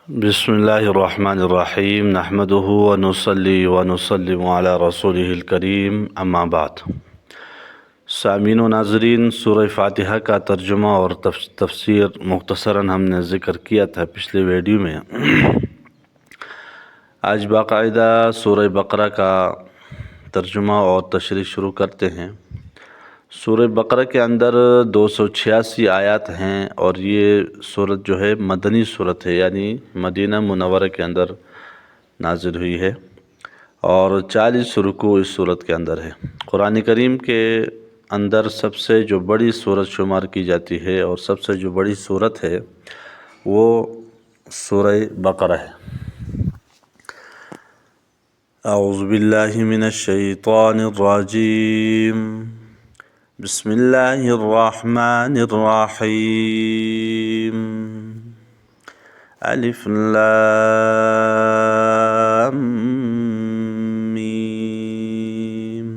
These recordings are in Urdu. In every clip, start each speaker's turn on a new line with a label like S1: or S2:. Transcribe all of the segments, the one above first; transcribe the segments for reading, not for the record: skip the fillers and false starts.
S1: بسم اللہ الرحمن الرحیم نحمدہ ونصلی ونسلم علی رسولہ الکریم اما بعد۔ سامعین و ناظرین، سورہ فاتحہ کا ترجمہ اور تفسیر مختصراً ہم نے ذکر کیا تھا پچھلے ویڈیو میں۔ آج باقاعدہ سورہ بقرہ کا ترجمہ اور تشریح شروع کرتے ہیں۔ سورہ بقرہ کے اندر 286 آیات ہیں اور یہ سورت جو ہے مدنی سورت ہے، یعنی مدینہ منورہ کے اندر نازل ہوئی ہے، اور 40 رکوع اس سورت کے اندر ہے۔ قرآن کریم کے اندر سب سے جو بڑی سورت شمار کی جاتی ہے اور سب سے جو بڑی سورت ہے وہ سورہ بقرہ ہے۔ اعوذ باللہ من الشیطان الرجیم، بسم اللہ الرحمن الرحیم، الف لام میم،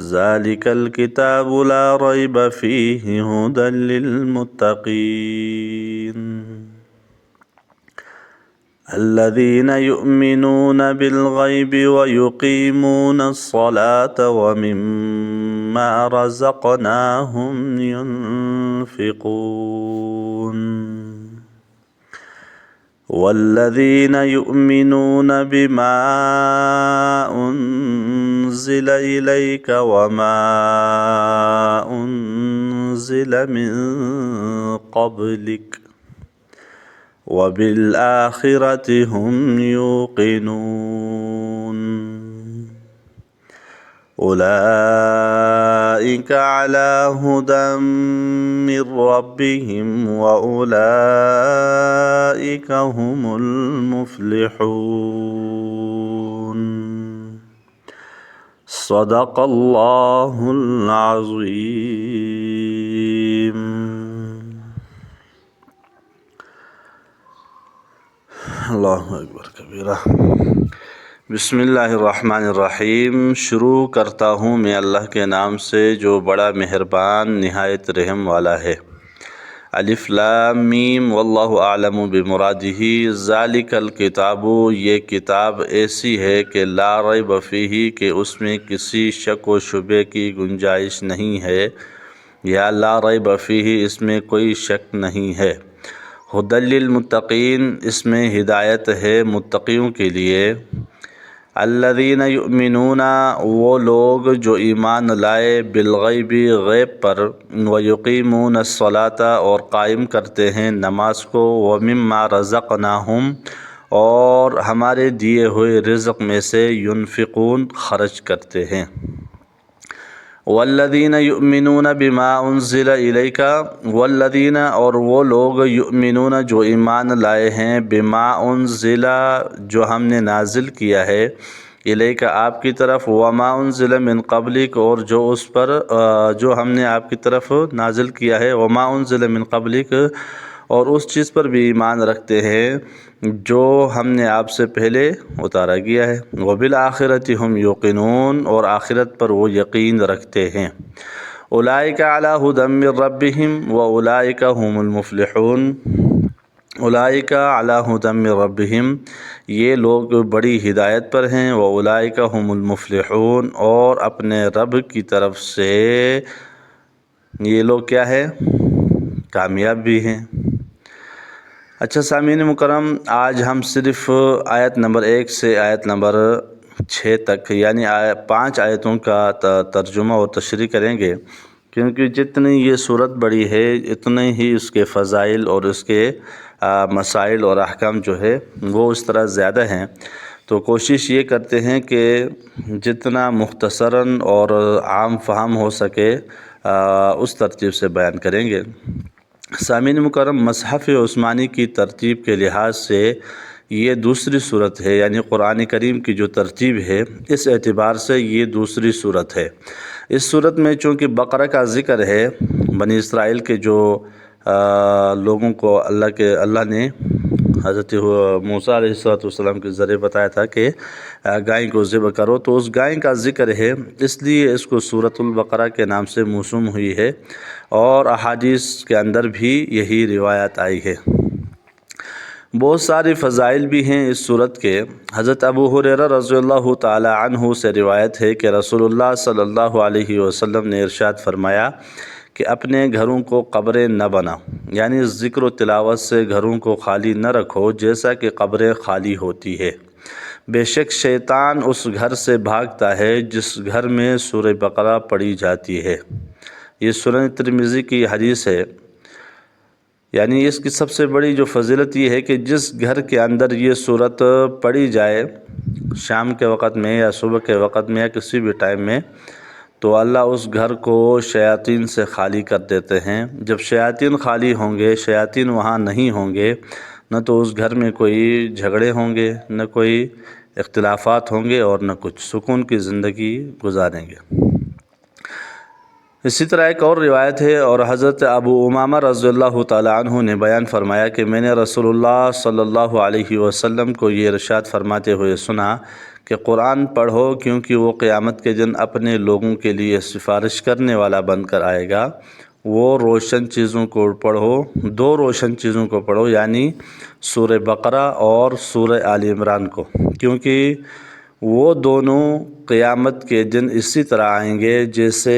S1: ذالک الکتاب لا ریب فیہ ھدی للمتقین، الذین یؤمنون بالغیب ویقیمون الصلاة ومما رزقناہم ینفقون، والذین یؤمنون بما انزل الیک وما انزل من قبلک وبالآخرة هم يوقنون، أولئك على هدى من ربهم وأولئك هم المفلحون، صدق الله العظيم۔ اللہ اکبر کبیرہ۔ بسم اللہ الرحمن الرحیم، شروع کرتا ہوں میں اللہ کے نام سے جو بڑا مہربان نہایت رحم والا ہے۔ الف لام میم، واللہ اعلم بمرادہ، ذالک الکتاب، یہ کتاب ایسی ہے کہ لا ریب فیہ، کہ اس میں کسی شک و شبے کی گنجائش نہیں ہے، یا لا ریب فیہ، اس میں کوئی شک نہیں ہے۔ ھدی للمتقین، اس میں ہدایت ہے متقیوں کے لیے۔ الذین یؤمنون، وہ لوگ جو ایمان لائے، بالغیب، غیب پر، ویقیمون الصلاۃ، اور قائم کرتے ہیں نماز کو، ومما رزقناہم، اور ہمارے دیے ہوئے رزق میں سے، ینفقون، خرچ کرتے ہیں۔ والذین یؤمنون بما انزل الیک، والذین، اور وہ لوگ، یؤمنون، جو ایمان لائے ہیں، بما انزل، جو ہم نے نازل کیا ہے، الیک، آپ کی طرف، وما انزل من قبلک، اور جو اس پر جو ہم نے آپ کی طرف نازل کیا ہے، وما انزل من قبلک، اور اس چیز پر بھی ایمان رکھتے ہیں جو ہم نے آپ سے پہلے اتارا گیا ہے۔ وبالآخرۃ ہم یوقنون، اور آخرت پر وہ یقین رکھتے ہیں۔ اولئک علی ھدی من ربہم واولئک هم المفلحون، اولئک علی ھدی من ربہم، یہ لوگ بڑی ہدایت پر ہیں، واولئک هم المفلحون، اور اپنے رب کی طرف سے یہ لوگ کیا ہے؟ کامیاب بھی ہیں۔ اچھا سامعین مکرم، آج ہم صرف آیت نمبر 1 سے آیت نمبر 6 تک، یعنی 5 آیتوں کا ترجمہ اور تشریح کریں گے، کیونکہ جتنی یہ صورت بڑی ہے اتنے ہی اس کے فضائل اور اس کے مسائل اور احکام جو ہے وہ اس طرح زیادہ ہیں، تو کوشش یہ کرتے ہیں کہ جتنا مختصراً اور عام فہم ہو سکے اس ترتیب سے بیان کریں گے۔ سامعین مکرم، مصحف عثمانی کی ترتیب کے لحاظ سے یہ دوسری صورت ہے، یعنی قرآن کریم کی جو ترتیب ہے اس اعتبار سے یہ دوسری صورت ہے۔ اس صورت میں چونکہ بقرہ کا ذکر ہے، بنی اسرائیل کے جو لوگوں کو اللہ نے حضرت موسیٰ علیہ السلام کے ذریعے بتایا تھا کہ گائے کو ذبح کرو، تو اس گائے کا ذکر ہے، اس لیے اس کو سورۃ البقرہ کے نام سے موسوم ہوئی ہے، اور احادیث کے اندر بھی یہی روایت آئی ہے۔ بہت ساری فضائل بھی ہیں اس صورت کے۔ حضرت ابو ہریرہ رضی اللہ تعالی عنہ سے روایت ہے کہ رسول اللہ صلی اللہ علیہ وسلم نے ارشاد فرمایا کہ اپنے گھروں کو قبریں نہ بناؤ، یعنی ذکر و تلاوت سے گھروں کو خالی نہ رکھو جیسا کہ قبریں خالی ہوتی ہے۔ بے شک شیطان اس گھر سے بھاگتا ہے جس گھر میں سورہ بقرہ پڑھی جاتی ہے۔ یہ سنن ترمذی کی حدیث ہے۔ یعنی اس کی سب سے بڑی جو فضیلت یہ ہے کہ جس گھر کے اندر یہ صورت پڑھی جائے شام کے وقت میں یا صبح کے وقت میں یا کسی بھی ٹائم میں، تو اللہ اس گھر کو شیاطین سے خالی کر دیتے ہیں۔ جب شیاطین خالی ہوں گے، شیاطین وہاں نہیں ہوں گے، نہ تو اس گھر میں کوئی جھگڑے ہوں گے، نہ کوئی اختلافات ہوں گے، اور نہ کچھ، سکون کی زندگی گزاریں گے۔ اسی طرح ایک اور روایت ہے، اور حضرت ابو امامہ رضی اللہ تعالی عنہ نے بیان فرمایا کہ میں نے رسول اللہ صلی اللہ علیہ وسلم کو یہ ارشاد فرماتے ہوئے سنا کہ قرآن پڑھو کیونکہ وہ قیامت کے دن اپنے لوگوں کے لیے سفارش کرنے والا بن کر آئے گا۔ وہ روشن چیزوں کو پڑھو، دو روشن چیزوں کو پڑھو، یعنی سورہ بقرہ اور سورہ آل عمران کو، کیونکہ وہ دونوں قیامت کے دن اسی طرح آئیں گے جیسے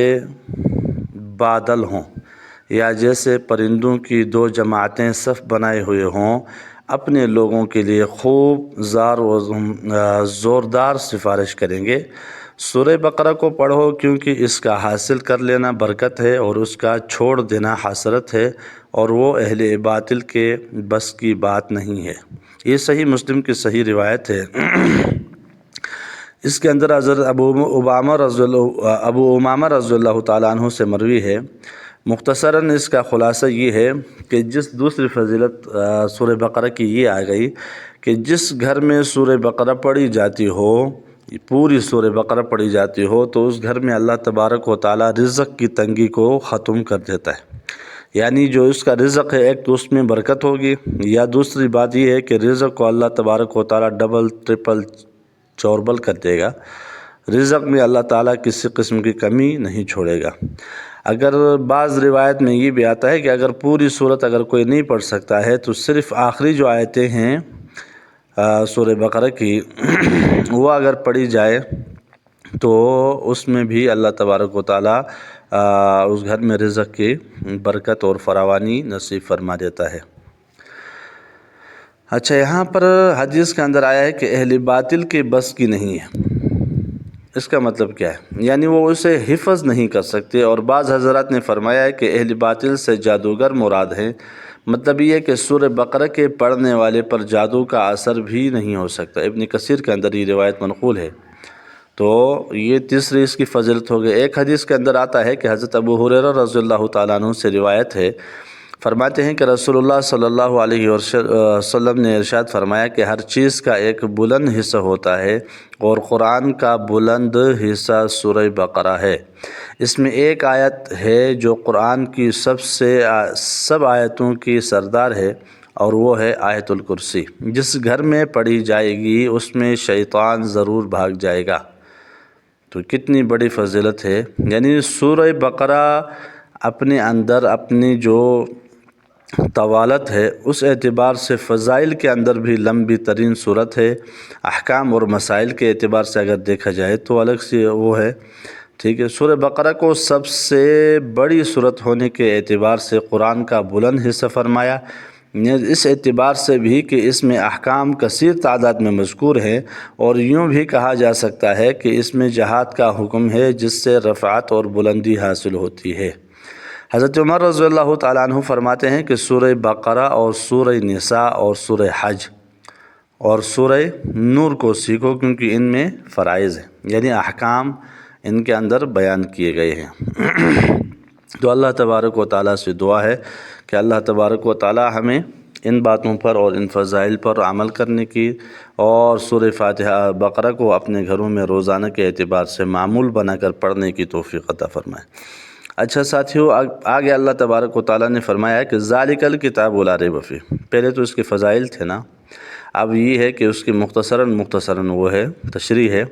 S1: بادل ہوں، یا جیسے پرندوں کی دو جماعتیں صف بنائے ہوئے ہوں، اپنے لوگوں کے لیے خوب زوردار سفارش کریں گے۔ سورہ بقرہ کو پڑھو کیونکہ اس کا حاصل کر لینا برکت ہے اور اس کا چھوڑ دینا حسرت ہے، اور وہ اہل باطل کے بس کی بات نہیں ہے۔ یہ صحیح مسلم کی صحیح روایت ہے۔ اس کے اندر حضرت ابو امامہ رضی اللہ تعالیٰ عنہ سے مروی ہے۔ مختصراً اس کا خلاصہ یہ ہے کہ جس دوسری فضیلت سورہ بقرہ کی یہ آ گئی کہ جس گھر میں سورہ بقرہ پڑھی جاتی ہو، پوری سورہ بقرہ پڑھی جاتی ہو، تو اس گھر میں اللہ تبارک و تعالیٰ رزق کی تنگی کو ختم کر دیتا ہے۔ یعنی جو اس کا رزق ہے، ایک تو اس میں برکت ہوگی، یا دوسری بات یہ ہے کہ رزق کو اللہ تبارک و تعالیٰ ڈبل ٹرپل چوربل کر دے گا۔ رزق میں اللہ تعالیٰ کسی قسم کی کمی نہیں چھوڑے گا۔ اگر بعض روایت میں یہ بھی آتا ہے کہ اگر پوری صورت اگر کوئی نہیں پڑھ سکتا ہے تو صرف آخری جو آیتیں ہیں سورہ بقرہ کی وہ اگر پڑھی جائے تو اس میں بھی اللہ تبارک و تعالیٰ اس گھر میں رزق کی برکت اور فراوانی نصیب فرما دیتا ہے۔ اچھا، یہاں پر حدیث کے اندر آیا ہے کہ اہل باطل کے بس کی نہیں ہے۔ اس کا مطلب کیا ہے؟ یعنی وہ اسے حفظ نہیں کر سکتے، اور بعض حضرات نے فرمایا ہے کہ اہل باطل سے جادوگر مراد ہیں۔ مطلب یہ ہے کہ سورہ بقرہ کے پڑھنے والے پر جادو کا اثر بھی نہیں ہو سکتا۔ ابن کثیر کے اندر یہ روایت منقول ہے۔ تو یہ تیسری اس کی فضیلت ہو گئی۔ ایک حدیث کے اندر آتا ہے کہ حضرت ابو ہریرہ رضی اللہ تعالیٰ عنہ سے روایت ہے، فرماتے ہیں کہ رسول اللہ صلی اللہ علیہ وسلم نے ارشاد فرمایا کہ ہر چیز کا ایک بلند حصہ ہوتا ہے، اور قرآن کا بلند حصہ سورہ بقرہ ہے۔ اس میں ایک آیت ہے جو قرآن کی سب آیتوں کی سردار ہے، اور وہ ہے آیت الکرسی۔ جس گھر میں پڑھی جائے گی اس میں شیطان ضرور بھاگ جائے گا۔ تو کتنی بڑی فضیلت ہے۔ یعنی سورہ بقرہ اپنے اندر اپنی جو طوالت ہے اس اعتبار سے فضائل کے اندر بھی لمبی ترین صورت ہے۔ احکام اور مسائل کے اعتبار سے اگر دیکھا جائے تو الگ سے وہ ہے، ٹھیک ہے۔ سورہ بقرہ کو سب سے بڑی صورت ہونے کے اعتبار سے قرآن کا بلند حصہ فرمایا، اس اعتبار سے بھی کہ اس میں احکام کثیر تعداد میں مذکور ہیں، اور یوں بھی کہا جا سکتا ہے کہ اس میں جہاد کا حکم ہے جس سے رفعت اور بلندی حاصل ہوتی ہے۔ حضرت عمر رضی اللہ تعالیٰ عنہ فرماتے ہیں کہ سورہ بقرہ اور سورہ نساء اور سورہ حج اور سورہ نور کو سیکھو کیونکہ ان میں فرائض ہیں، یعنی احکام ان کے اندر بیان کیے گئے ہیں۔ تو اللہ تبارک و تعالیٰ سے دعا ہے کہ اللہ تبارک و تعالیٰ ہمیں ان باتوں پر اور ان فضائل پر عمل کرنے کی، اور سورہ فاتحہ بقرہ کو اپنے گھروں میں روزانہ کے اعتبار سے معمول بنا کر پڑھنے کی توفیق عطا فرمائے۔ اچھا ساتھیو، آگے اللہ تبارک و تعالیٰ نے فرمایا کہ ذالک الکتاب لا ریب فیہ۔ پہلے تو اس کے فضائل تھے نا، اب یہ ہے کہ اس کی مختصراً وہ ہے تشریح ہے۔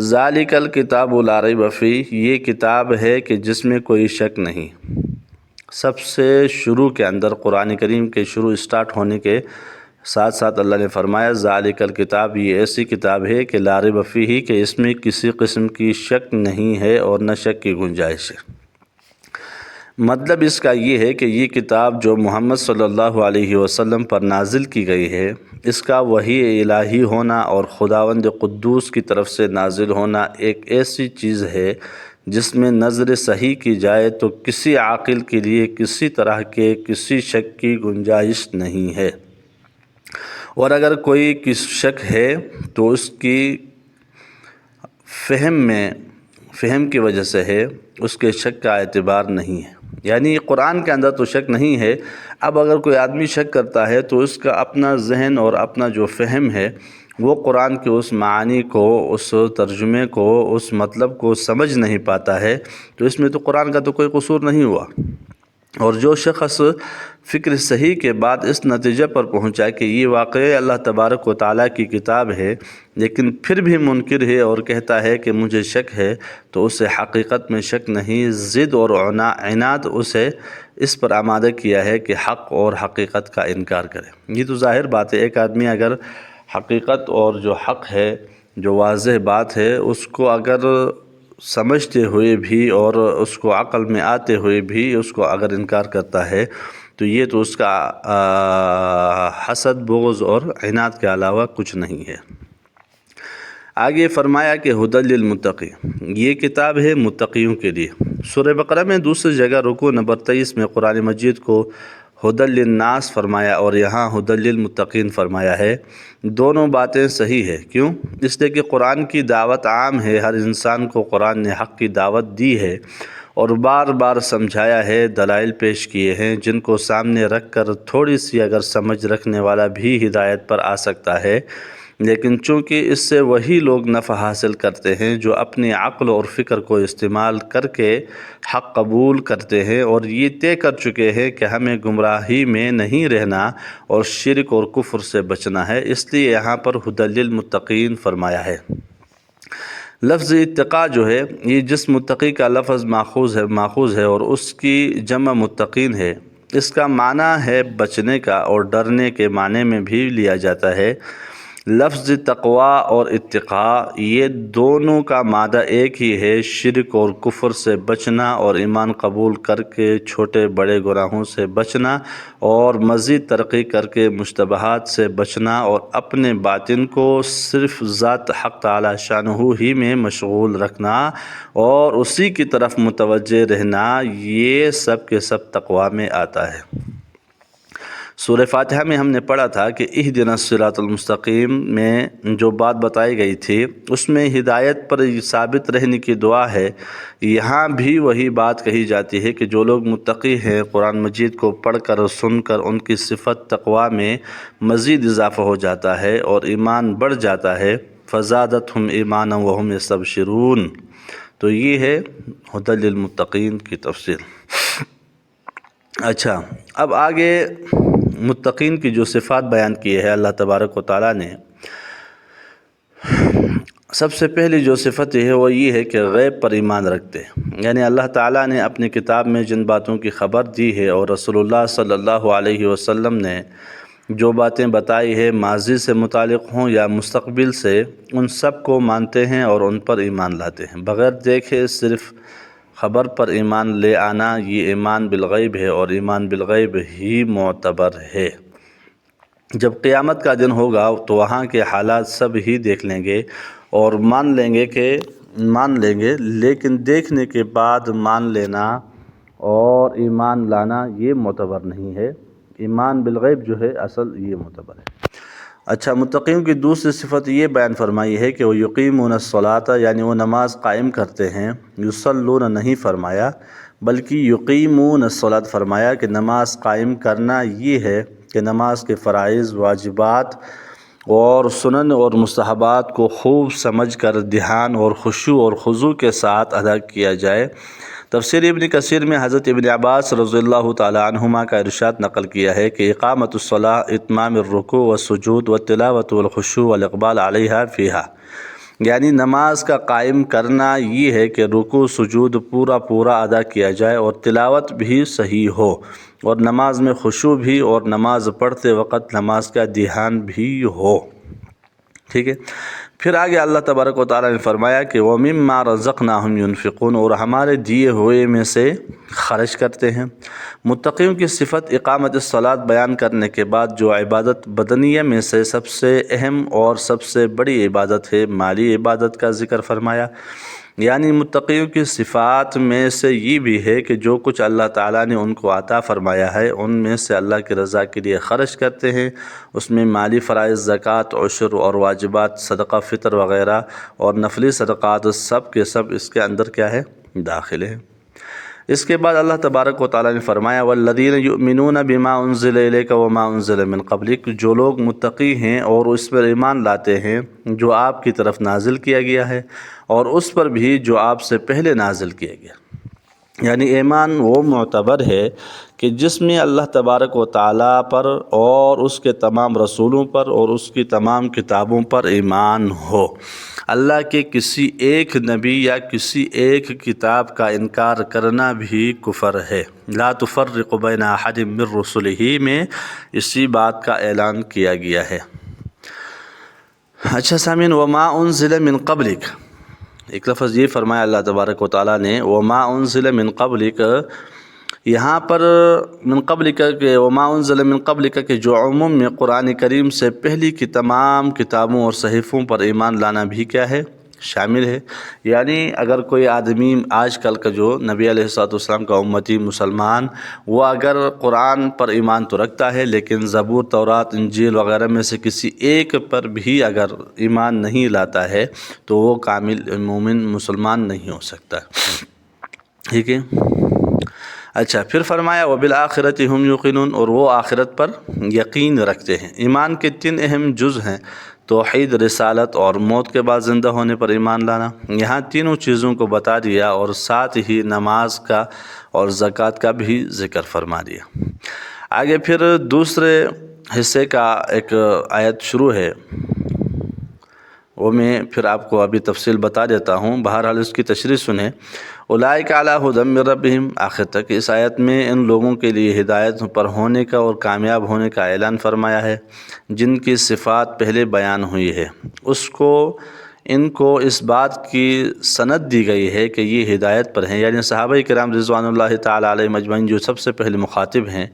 S1: ذالک الکتاب لا ریب فیہ، یہ کتاب ہے کہ جس میں کوئی شک نہیں۔ سب سے شروع کے اندر قرآن کریم کے شروع اسٹارٹ ہونے کے ساتھ ساتھ اللہ نے فرمایا ذالک الکتاب، یہ ایسی کتاب ہے کہ لا ریب فیہ، کہ اس میں کسی قسم کی شک نہیں ہے اور نہ شک کی گنجائش ہے۔ مطلب اس کا یہ ہے کہ یہ کتاب جو محمد صلی اللہ علیہ وسلم پر نازل کی گئی ہے، اس کا وحی الہی ہونا اور خداوند قدوس کی طرف سے نازل ہونا ایک ایسی چیز ہے جس میں نظر صحیح کی جائے تو کسی عاقل کے لیے کسی طرح کے کسی شک کی گنجائش نہیں ہے، اور اگر کوئی شک ہے تو اس کی فہم کی وجہ سے ہے، اس کے شک کا اعتبار نہیں ہے۔ یعنی قرآن کے اندر تو شک نہیں ہے، اب اگر کوئی آدمی شک کرتا ہے تو اس کا اپنا ذہن اور اپنا جو فہم ہے وہ قرآن کے اس معانی کو، اس ترجمے کو، اس مطلب کو سمجھ نہیں پاتا ہے، تو اس میں تو قرآن کا تو کوئی قصور نہیں ہوا۔ اور جو شخص فکر صحیح کے بعد اس نتیجے پر پہنچا کہ یہ واقعی اللہ تبارک و تعالیٰ کی کتاب ہے، لیکن پھر بھی منکر ہے اور کہتا ہے کہ مجھے شک ہے، تو اسے حقیقت میں شک نہیں، ضد اور عناد اسے اس پر آمادہ کیا ہے کہ حق اور حقیقت کا انکار کرے۔ یہ تو ظاہر بات ہے، ایک آدمی اگر حقیقت اور جو حق ہے، جو واضح بات ہے، اس کو اگر سمجھتے ہوئے بھی اور اس کو عقل میں آتے ہوئے بھی اس کو اگر انکار کرتا ہے تو یہ تو اس کا حسد، بغض اور عناد کے علاوہ کچھ نہیں ہے۔ آگے فرمایا کہ ھدی للمتقین، یہ کتاب ہے متقیوں کے لیے۔ سورہ بقرہ میں دوسری جگہ رکوع نمبر 23 میں قرآن مجید کو ھدی للناس فرمایا اور یہاں ھدی للمتقین فرمایا ہے۔ دونوں باتیں صحیح ہے، کیوں؟ اس لیے کہ قرآن کی دعوت عام ہے، ہر انسان کو قرآن نے حق کی دعوت دی ہے اور بار بار سمجھایا ہے، دلائل پیش کیے ہیں جن کو سامنے رکھ کر تھوڑی سی اگر سمجھ رکھنے والا بھی ہدایت پر آ سکتا ہے، لیکن چونکہ اس سے وہی لوگ نفع حاصل کرتے ہیں جو اپنی عقل اور فکر کو استعمال کر کے حق قبول کرتے ہیں اور یہ طے کر چکے ہیں کہ ہمیں گمراہی میں نہیں رہنا اور شرک اور کفر سے بچنا ہے، اس لیے یہاں پر ھدی للمتقین فرمایا ہے۔ لفظ اتقاء جو ہے، یہ جس متقی کا لفظ ماخوذ ہے اور اس کی جمع متقین ہے، اس کا معنی ہے بچنے کا اور ڈرنے کے معنی میں بھی لیا جاتا ہے۔ لفظ تقوی اور اتقاء یہ دونوں کا مادہ ایک ہی ہے، شرک اور کفر سے بچنا اور ایمان قبول کر کے چھوٹے بڑے گناہوں سے بچنا اور مزید ترقی کر کے مشتبہات سے بچنا اور اپنے باطن کو صرف ذات حق تعالی شانہ ہی میں مشغول رکھنا اور اسی کی طرف متوجہ رہنا، یہ سب کے سب تقوی میں آتا ہے۔ سورہ فاتحہ میں ہم نے پڑھا تھا کہ اہدنا الصراط المستقیم میں جو بات بتائی گئی تھی اس میں ہدایت پر ثابت رہنے کی دعا ہے، یہاں بھی وہی بات کہی جاتی ہے کہ جو لوگ متقی ہیں، قرآن مجید کو پڑھ کر سن کر ان کی صفت تقوی میں مزید اضافہ ہو جاتا ہے اور ایمان بڑھ جاتا ہے، فزادتہم ایمانا وہم یستبشرون۔ تو یہ ہے ھدی للمتقین کی تفسیر۔ اچھا، اب آگے متقین کی جو صفات بیان کی ہے اللہ تبارک و تعالیٰ نے، سب سے پہلی جو صفت ہے وہ یہ ہے کہ غیب پر ایمان رکھتے ہیں۔ یعنی اللہ تعالیٰ نے اپنی کتاب میں جن باتوں کی خبر دی ہے اور رسول اللہ صلی اللہ علیہ وسلم نے جو باتیں بتائی ہے، ماضی سے متعلق ہوں یا مستقبل سے، ان سب کو مانتے ہیں اور ان پر ایمان لاتے ہیں، بغیر دیکھے صرف خبر پر ایمان لے آنا یہ ایمان بالغیب ہے اور ایمان بالغیب ہی معتبر ہے۔ جب قیامت کا دن ہوگا تو وہاں کے حالات سب ہی دیکھ لیں گے اور مان لیں گے، لیکن دیکھنے کے بعد مان لینا اور ایمان لانا یہ معتبر نہیں ہے، ایمان بالغیب جو ہے اصل یہ معتبر ہے۔ اچھا، متقین کی دوسری صفت یہ بیان فرمائی ہے کہ وہ یقیمون الصلاۃ، یعنی وہ نماز قائم کرتے ہیں، یصلون نہیں فرمایا بلکہ یقیمون الصلاۃ فرمایا کہ نماز قائم کرنا یہ ہے کہ نماز کے فرائض، واجبات اور سنن اور مستحبات کو خوب سمجھ کر دھیان اور خشوع اور خضوع کے ساتھ ادا کیا جائے۔ تفسیر ابن کثیر میں حضرت ابن عباس رضی اللہ تعالی عنہما کا ارشاد نقل کیا ہے کہ اقامت الصلاۃ اتمام الرکوع والسجود والتلاوۃ والخشوع والاقبال علیہا فیہا، یعنی نماز کا قائم کرنا یہ ہے کہ رکوع سجود پورا ادا کیا جائے اور تلاوت بھی صحیح ہو اور نماز میں خشوع بھی اور نماز پڑھتے وقت نماز کا دھیان بھی ہو. ٹھیک ہے. پھر آگے اللہ تبارک و تعالیٰ نے فرمایا کہ وَمِمَّا رَزَقْنَاهُمْ يُنْفِقُونَ اور ہمارے دیے ہوئے میں سے خرچ کرتے ہیں. متقیوں کی صفت اقامت الصلاۃ بیان کرنے کے بعد جو عبادت بدنیہ میں سے سب سے اہم اور سب سے بڑی عبادت ہے مالی عبادت کا ذکر فرمایا. یعنی متقیوں کی صفات میں سے یہ بھی ہے کہ جو کچھ اللہ تعالیٰ نے ان کو عطا فرمایا ہے ان میں سے اللہ کی رضا کے لیے خرچ کرتے ہیں. اس میں مالی فرائض، زکوٰۃ، عشر اور واجبات، صدقہ فطر وغیرہ اور نفلی صدقات سب کے سب اس کے اندر کیا ہے؟ داخل ہے. اس کے بعد اللہ تبارک و تعالیٰ نے فرمایا وَالَّذِينَ يُؤْمِنُونَ بِمَا أُنزِلَ إِلَيْكَ وَمَا أُنزِلَ مِن قَبْلِكَ جو لوگ متقی ہیں اور اس پر ایمان لاتے ہیں جو آپ کی طرف نازل کیا گیا ہے اور اس پر بھی جو آپ سے پہلے نازل کیا گیا. یعنی ایمان وہ معتبر ہے کہ جس میں اللہ تبارک و تعالیٰ پر اور اس کے تمام رسولوں پر اور اس کی تمام کتابوں پر ایمان ہو. اللہ کے کسی ایک نبی یا کسی ایک کتاب کا انکار کرنا بھی کفر ہے. لا تفرق بین احد من رسلہ میں اسی بات کا اعلان کیا گیا ہے. اچھا سامعین، وما انزل من قبلک، ایک لفظ یہ فرمایا اللہ تبارک و تعالیٰ نے وما انزل من قبلک، یہاں پر من قبلک کہ وما انزل من قبلک کہ جو عموم میں قرآن کریم سے پہلی کی تمام کتابوں اور صحیفوں پر ایمان لانا بھی کیا ہے؟ شامل ہے. یعنی اگر کوئی آدمی آج کل کا جو نبی علیہ السلام کا امتی مسلمان وہ اگر قرآن پر ایمان تو رکھتا ہے لیکن زبور، تورات، انجیل وغیرہ میں سے کسی ایک پر بھی اگر ایمان نہیں لاتا ہے تو وہ کامل مومن مسلمان نہیں ہو سکتا. ٹھیک ہے. اچھا پھر فرمایا وَبِالْآخِرَةِ هُمْ يُوقِنُونَ اور وہ آخرت پر یقین رکھتے ہیں. ایمان کے 3 اہم جز ہیں: توحید، رسالت اور موت کے بعد زندہ ہونے پر ایمان لانا. یہاں تینوں چیزوں کو بتا دیا اور ساتھ ہی نماز کا اور زکوٰۃ کا بھی ذکر فرما دیا. آگے پھر دوسرے حصے کا ایک آیت شروع ہے، وہ میں پھر آپ کو ابھی تفصیل بتا دیتا ہوں، بہرحال اس کی تشریح سنیں. اولئک علی ھدی من ربہم، آخر تک اس آیت میں ان لوگوں کے لیے ہدایت پر ہونے کا اور کامیاب ہونے کا اعلان فرمایا ہے جن کی صفات پہلے بیان ہوئی ہے. ان کو اس بات کی سند دی گئی ہے کہ یہ ہدایت پر ہیں، یعنی صحابہ کرام رضوان اللہ تعالی علیہم اجمعین جو سب سے پہلے مخاطب ہیں،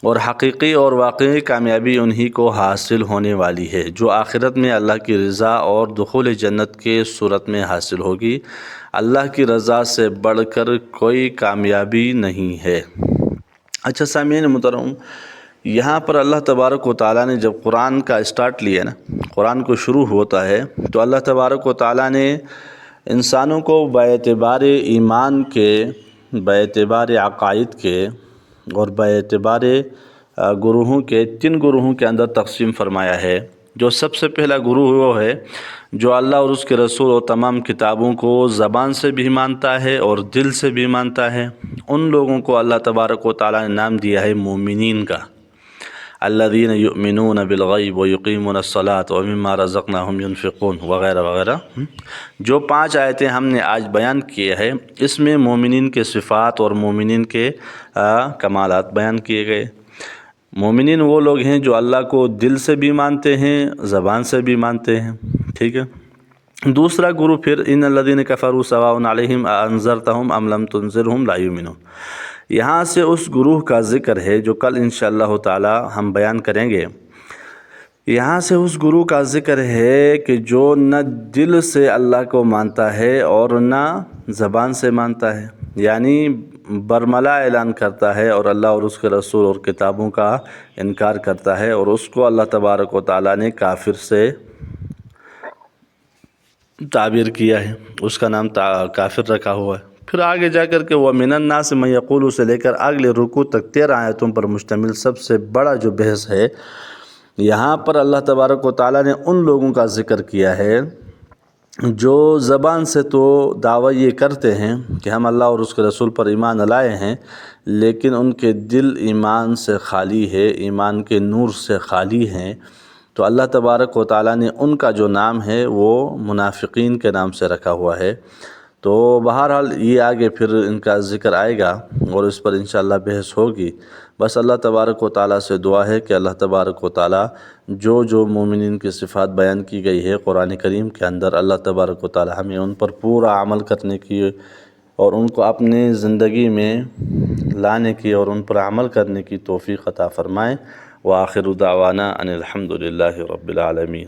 S1: اور حقیقی اور واقعی کامیابی انہی کو حاصل ہونے والی ہے جو آخرت میں اللہ کی رضا اور دخول جنت کے صورت میں حاصل ہوگی. اللہ کی رضا سے بڑھ کر کوئی کامیابی نہیں ہے. اچھا سامعین محترم، یہاں پر اللہ تبارک و تعالیٰ نے جب قرآن کا اسٹارٹ لیا نا، قرآن کو شروع ہوتا ہے تو اللہ تبارک و تعالیٰ نے انسانوں کو باعتبار ایمان کے، باعتبار عقائد کے اور باعتبار گروہوں کے 3 گروہوں کے اندر تقسیم فرمایا ہے. جو سب سے پہلا گروہ وہ ہے جو اللہ اور اس کے رسول اور تمام کتابوں کو زبان سے بھی مانتا ہے اور دل سے بھی مانتا ہے. ان لوگوں کو اللہ تبارک و تعالیٰ نے نام دیا ہے مومنین کا. الذین یؤمنون بالغیب ویقیمون الصلاۃ ومما رزقناہم ینفقون وغیرہ وغیرہ. جو 5 آیتیں ہم نے آج بیان کیے ہیں اس میں مومنین کے صفات اور مومنین کے کمالات بیان کیے گئے. مومنین وہ لوگ ہیں جو اللہ کو دل سے بھی مانتے ہیں، زبان سے بھی مانتے ہیں. ٹھیک ہے. دوسرا گروہ پھر ان الذین کفروا سواء علیہم اانذرتہم ام لم تنذرہم لا یؤمنون. یہاں سے اس گروہ کا ذکر ہے جو کل انشاءاللہ تعالی ہم بیان کریں گے. یہاں سے اس گروہ کا ذکر ہے کہ جو نہ دل سے اللہ کو مانتا ہے اور نہ زبان سے مانتا ہے، یعنی برملا اعلان کرتا ہے اور اللہ اور اس کے رسول اور کتابوں کا انکار کرتا ہے، اور اس کو اللہ تبارک و تعالیٰ نے کافر سے تعبیر کیا ہے، اس کا نام کافر رکھا ہوا ہے. پھر آگے جا کر کے وَمِنَ النَّاسِ مَن یقول سے لے کر اگلے رکوع تک 13 آیتوں پر مشتمل سب سے بڑا جو بحث ہے، یہاں پر اللہ تبارک و تعالیٰ نے ان لوگوں کا ذکر کیا ہے جو زبان سے تو دعویٰ یہ کرتے ہیں کہ ہم اللہ اور اس کے رسول پر ایمان لائے ہیں، لیکن ان کے دل ایمان سے خالی ہے، ایمان کے نور سے خالی ہیں. تو اللہ تبارک و تعالیٰ نے ان کا جو نام ہے وہ منافقین کے نام سے رکھا ہوا ہے۔ تو بہرحال یہ آگے پھر ان کا ذکر آئے گا اور اس پر انشاءاللہ بحث ہوگی۔ بس اللہ تبارک و تعالیٰ سے دعا ہے کہ اللہ تبارک و تعالیٰ جو مومنین کی صفات بیان کی گئی ہے قرآن کریم کے اندر، اللہ تبارک و تعالیٰ ہمیں ان پر پورا عمل کرنے کی اور ان کو اپنے زندگی میں لانے کی اور ان پر عمل کرنے کی توفیق عطا فرمائے۔ وآخر دعوانا ان الحمد للہ رب العالمین۔